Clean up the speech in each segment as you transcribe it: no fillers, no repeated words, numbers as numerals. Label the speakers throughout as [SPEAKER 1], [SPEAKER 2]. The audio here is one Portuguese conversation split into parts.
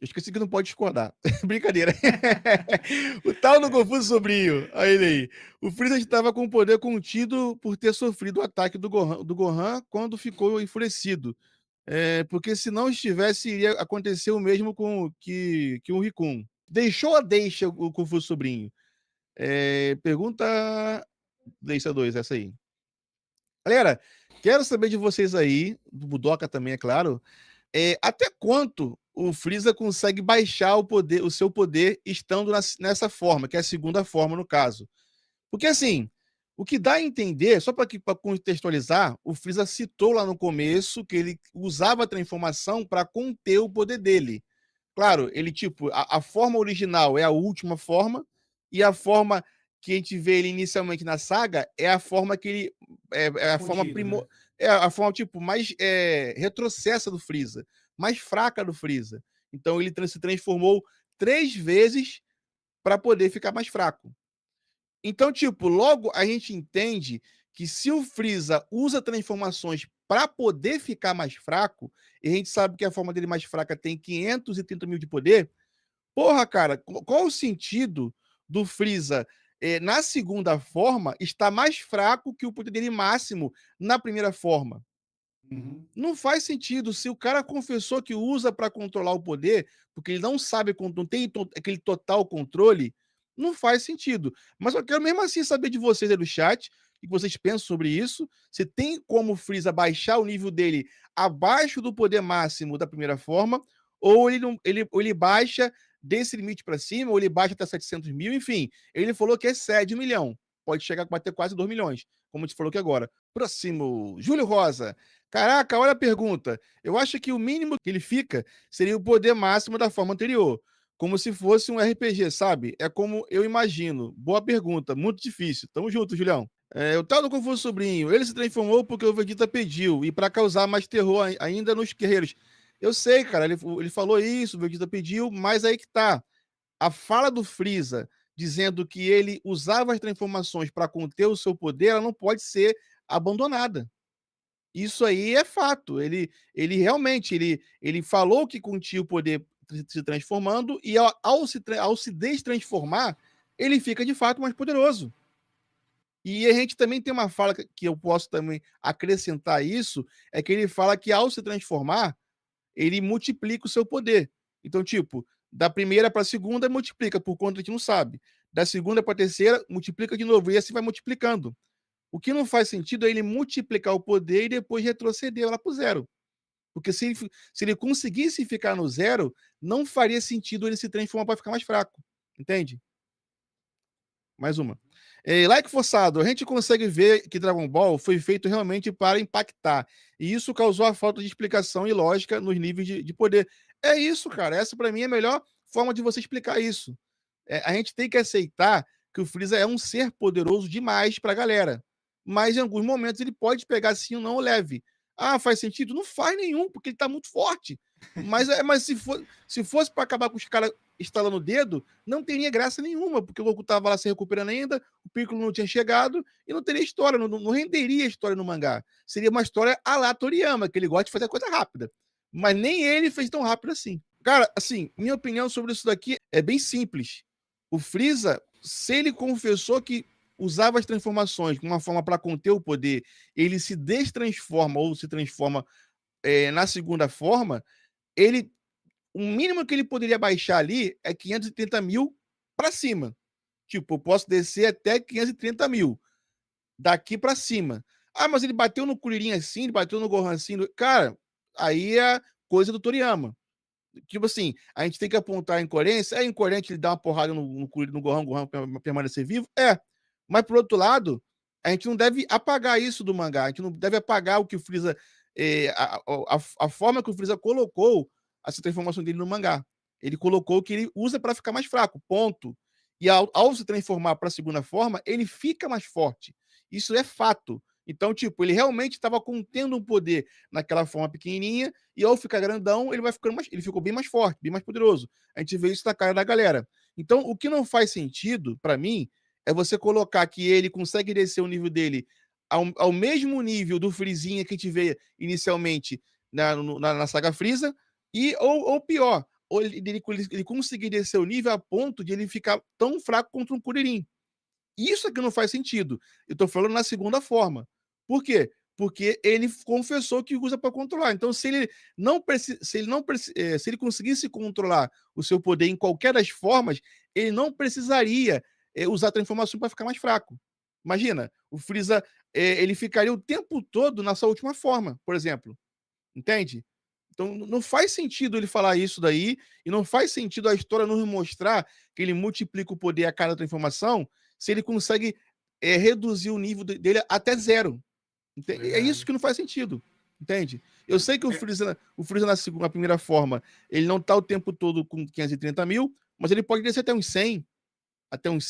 [SPEAKER 1] Eu esqueci que não pode discordar. Brincadeira. O tal do Confuso Sobrinho. Olha ele aí. O Freeza estava com o poder contido por ter sofrido o ataque do Gohan quando ficou enfurecido. Porque se não estivesse, iria acontecer o mesmo que o Rikun. Deixou ou deixa o Confuso Sobrinho? Pergunta. Deixa 2, essa aí. Galera, quero saber de vocês aí, do Budoka também, é claro. Até quanto o Freeza consegue baixar o seu poder estando nessa forma, que é a segunda forma no caso. Porque assim, o que dá a entender, só para contextualizar, o Freeza citou lá no começo que ele usava a transformação para conter o poder dele. Claro, ele tipo, a forma original é a última forma, e a forma que a gente vê ele inicialmente na saga é a forma que ele. É a forma
[SPEAKER 2] Contido, né?
[SPEAKER 1] É a forma, tipo, mais retrocessa do Freeza, mais fraca do Freeza. Então ele se transformou 3 vezes para poder ficar mais fraco. Então, tipo, logo a gente entende que se o Freeza usa transformações para poder ficar mais fraco, e a gente sabe que a forma dele mais fraca tem 530 mil de poder, porra, cara, qual o sentido do Freeza na segunda forma estar mais fraco que o poder dele máximo na primeira forma?
[SPEAKER 2] Uhum.
[SPEAKER 1] Não faz sentido. Se o cara confessou que usa para controlar o poder, porque ele não sabe, não tem aquele total controle, não faz sentido. Mas eu quero mesmo assim saber de vocês aí do chat, o que vocês pensam sobre isso. Se tem como o Freeza baixar o nível dele abaixo do poder máximo da primeira forma, ou ele, não, ou ele baixa desse limite para cima, ou ele baixa até 700 mil, enfim. Ele falou que excede 1 milhão. Pode chegar a bater quase 2 milhões, como a gente falou aqui agora. Próximo, Júlio Rosa. Caraca, olha a pergunta. Eu acho que o mínimo que ele fica seria o poder máximo da forma anterior. Como se fosse um RPG, sabe? É como eu imagino. Boa pergunta, muito difícil. Tamo junto, Julião. O tal do Confuso Sobrinho, ele se transformou porque o Vegeta pediu e para causar mais terror ainda nos guerreiros. Eu sei, cara, ele falou isso, o Vegeta pediu, mas aí que tá. A fala do Freeza dizendo que ele usava as transformações para conter o seu poder, ela não pode ser abandonada. Isso aí é fato. Ele realmente ele falou que continha o poder se transformando e ao se destransformar, ele fica de fato mais poderoso. E a gente também tem uma fala que eu posso também acrescentar isso, é que ele fala que ao se transformar, ele multiplica o seu poder. Então, tipo, da primeira para a segunda, multiplica, por conta que a gente não sabe. Da segunda para a terceira, multiplica de novo, e assim vai multiplicando. O que não faz sentido é ele multiplicar o poder e depois retroceder lá para o zero. Porque se ele conseguisse ficar no zero, não faria sentido ele se transformar para ficar mais fraco. Entende? Mais uma. Like forçado, a gente consegue ver que Dragon Ball foi feito realmente para impactar. E isso causou a falta de explicação e lógica nos níveis de poder. É isso, cara. Essa, para mim, é a melhor forma de você explicar isso. A gente tem que aceitar que o Freeza é um ser poderoso demais para a galera. Mas em alguns momentos ele pode pegar sim ou não leve. Ah, faz sentido? Não faz nenhum, porque ele tá muito forte. Mas se fosse para acabar com os caras estalando o dedo, não teria graça nenhuma, porque o Goku tava lá se recuperando ainda, o Piccolo não tinha chegado e não teria história, não renderia a história no mangá. Seria uma história a la Toriyama, que ele gosta de fazer coisa rápida. Mas nem ele fez tão rápido assim. Cara, assim, minha opinião sobre isso daqui é bem simples. O Freeza, se ele confessou que usava as transformações de uma forma para conter o poder, ele se destransforma ou se transforma na segunda forma, ele o mínimo que ele poderia baixar ali é 530 mil para cima. Tipo, eu posso descer até 530 mil daqui para cima. Ah, mas ele bateu no Kuririn assim, ele bateu no Gohan assim. Cara, aí é coisa do Toriyama. Tipo assim, a gente tem que apontar a incoerência. É incoerente ele dar uma porrada no Gohan, Gohan permanecer vivo? É. Mas, por outro lado, a gente não deve apagar isso do mangá. A gente não deve apagar o que o Freeza. A forma que o Freeza colocou essa transformação dele no mangá. Ele colocou que ele usa para ficar mais fraco. Ponto. E ao se transformar para a segunda forma, ele fica mais forte. Isso é fato. Então, tipo, ele realmente estava contendo um poder naquela forma pequenininha e ao ficar grandão, ele vai ficando mais, ele ficou bem mais forte, bem mais poderoso. A gente vê isso na cara da galera. Então, o que não faz sentido para mim é você colocar que ele consegue descer o nível dele ao mesmo nível do Freezinha que a gente vê inicialmente na saga Freeza ou pior, ou ele conseguir descer o nível a ponto de ele ficar tão fraco contra um Kuririn. Isso é que não faz sentido. Eu tô falando na segunda forma. Por quê? Porque ele confessou que usa para controlar. Então, se ele conseguisse controlar o seu poder em qualquer das formas, ele não precisaria usar a transformação para ficar mais fraco. Imagina, o Freeza ele ficaria o tempo todo na sua última forma, por exemplo. Entende? Então não faz sentido ele falar isso daí, e não faz sentido a história nos mostrar que ele multiplica o poder a cada transformação, se ele consegue reduzir o nível dele até zero. É isso
[SPEAKER 2] Verdade.
[SPEAKER 1] que não faz sentido. Entende? Eu sei que
[SPEAKER 2] É,
[SPEAKER 1] O Freeza na primeira forma, ele não tá o tempo todo com 530 mil, mas ele pode descer até uns 100, até uns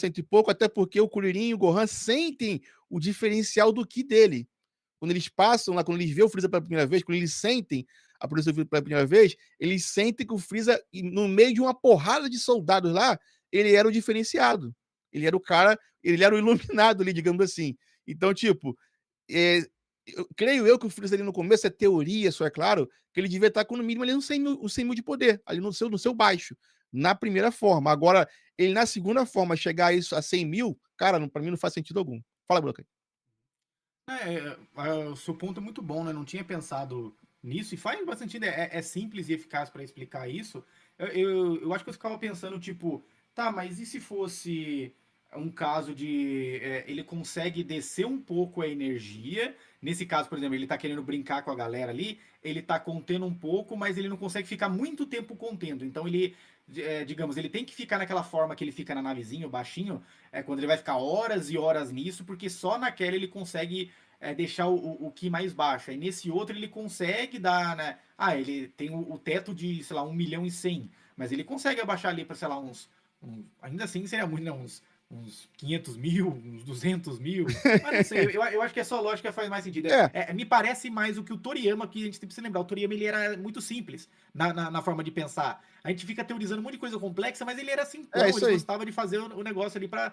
[SPEAKER 1] cento e pouco, até porque o Kuririn e o Gohan sentem o diferencial do Ki dele. Quando eles passam lá, quando eles vê o Freeza pela primeira vez, quando eles sentem a presença do Freeza pela primeira vez, eles sentem que o Freeza, no meio de uma porrada de soldados lá, ele era o diferenciado. Ele era o cara, ele era o iluminado ali, digamos assim. Então, tipo, creio eu que o Freeza ali no começo, é teoria, só é claro, que ele devia estar com no mínimo ali uns 100 mil de poder, ali no seu baixo, na primeira forma. Agora, ele na segunda forma, chegar a isso a 100 mil, cara, pra mim não faz sentido algum. Fala, Broca.
[SPEAKER 2] o seu ponto é muito bom, né? Não tinha pensado nisso e faz bastante sentido. É simples e eficaz para explicar isso. Eu acho que eu ficava pensando, tipo, tá, mas e se fosse um caso de ele consegue descer um pouco a energia? Nesse caso, por exemplo, ele tá querendo brincar com a galera ali, ele tá contendo um pouco, mas ele não consegue ficar muito tempo contendo. Então ele, digamos, ele tem que ficar naquela forma que ele fica na navezinha, o baixinho, quando ele vai ficar horas e horas nisso, porque só naquela ele consegue deixar o Ki mais baixo. Aí nesse outro ele consegue dar, né? Ah, ele tem o teto de, sei lá, 1.100.000, mas ele consegue abaixar ali para, sei lá, ainda assim seria muito, né? Uns 500 mil, uns 200 mil. Mas não sei, eu acho que essa lógica faz mais sentido.
[SPEAKER 1] É,
[SPEAKER 2] Me parece mais o que o Toriyama, que a gente tem que se lembrar. O Toriyama ele era muito simples na forma de pensar. A gente fica teorizando um monte de coisa complexa, mas ele era
[SPEAKER 1] é
[SPEAKER 2] simplão,
[SPEAKER 1] isso
[SPEAKER 2] ele
[SPEAKER 1] aí.
[SPEAKER 2] gostava de fazer o negócio ali pra.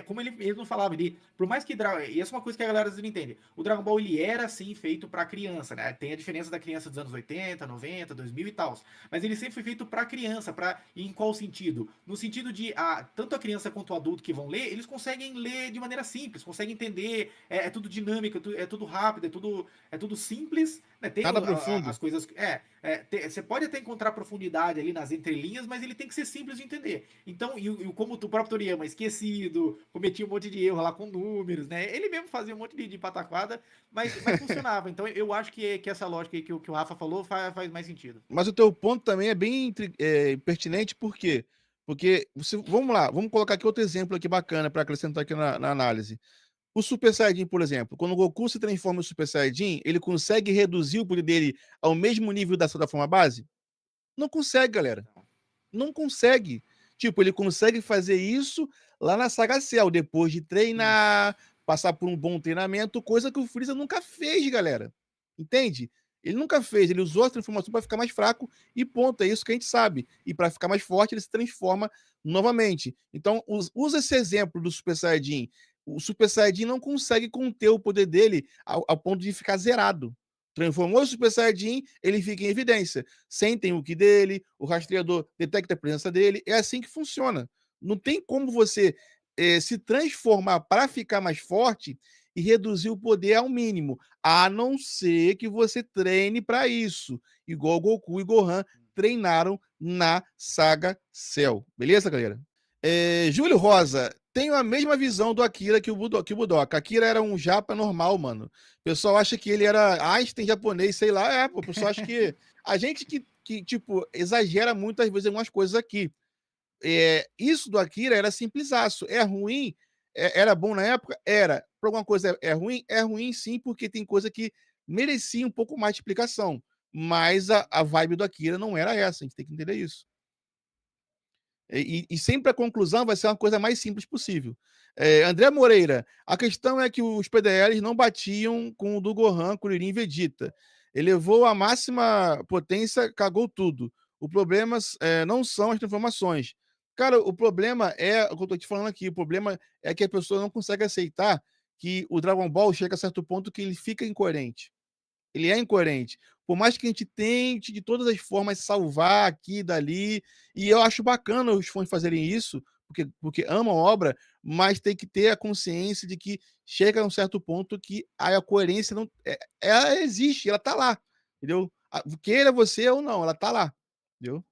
[SPEAKER 2] Como ele mesmo falava, por mais que. E essa é uma coisa que a galera não entende. O Dragon Ball ele era assim feito pra criança, né? Tem a diferença da criança dos anos 80, 90, 2000 e tal. Mas ele sempre foi feito pra criança. Em qual sentido? No sentido de tanto a criança quanto o adulto que vão ler, eles conseguem ler de maneira simples, conseguem entender. É tudo dinâmico, é tudo rápido, é tudo simples. Né? Tem
[SPEAKER 1] Nada profundo.
[SPEAKER 2] as coisas. Você pode até encontrar profundidade ali nas entrelinhas, mas ele tem que ser simples de entender. Então, como o próprio Toriyama, esquecido, cometia um monte de erro lá com números, né? Ele mesmo fazia um monte de pataquada, mas funcionava. Então, eu acho que essa lógica aí que o Rafa falou faz mais sentido.
[SPEAKER 1] Mas o teu ponto também é bem pertinente, por quê? Porque, vamos lá, vamos colocar aqui outro exemplo aqui bacana para acrescentar aqui na análise. O Super Saiyajin, por exemplo, quando o Goku se transforma em Super Saiyajin, ele consegue reduzir o poder dele ao mesmo nível da forma base? Não consegue, galera. Não consegue. Tipo, ele consegue fazer isso lá na Saga Cell, depois de
[SPEAKER 2] Isso.
[SPEAKER 1] treinar, passar por um bom treinamento, coisa que o Freeza nunca fez, galera. Entende? Ele nunca fez, ele usou a transformação para ficar mais fraco e ponto, é isso que a gente sabe. E para ficar mais forte, ele se transforma novamente. Então, usa esse exemplo do Super Saiyajin. O Super Saiyajin não consegue conter o poder dele ao ponto de ficar zerado. Transformou o Super Saiyajin, ele fica em evidência. Sentem o que dele, o rastreador detecta a presença dele. É assim que funciona. Não tem como você se transformar para ficar mais forte e reduzir o poder ao mínimo, a não ser que você treine para isso, igual Goku e Gohan treinaram na saga Cell. Beleza, galera? Júlio Rosa, tenho a mesma visão do Akira que o Budoka. Akira era um japa normal, mano. O pessoal acha que ele era Einstein japonês, sei lá. O pessoal acha que. A gente tipo, exagera muito às vezes algumas coisas aqui. Isso do Akira era simplisaço. É ruim? Era bom na época? Era. Por alguma coisa é ruim? É ruim sim, porque tem coisa que merecia um pouco mais de explicação. Mas a vibe do Akira não era essa, a gente tem que entender isso. E sempre a conclusão vai ser uma coisa mais simples possível. André Moreira, a questão é que os PDLs não batiam com o do Gohan, Kuririn e Vegeta. Elevou a máxima potência, cagou tudo. O problema não são as transformações. Cara, o problema é o que eu tô te falando aqui. O problema é que a pessoa não consegue aceitar que o Dragon Ball chega a certo ponto que ele fica incoerente. Ele é incoerente. Por mais que a gente tente de todas as formas salvar aqui e dali, e eu acho bacana os fãs fazerem isso, porque amam a obra, mas tem que ter a consciência de que chega a um certo ponto que a coerência não ela existe, ela tá lá, entendeu? Queira você ou não, ela tá lá, entendeu?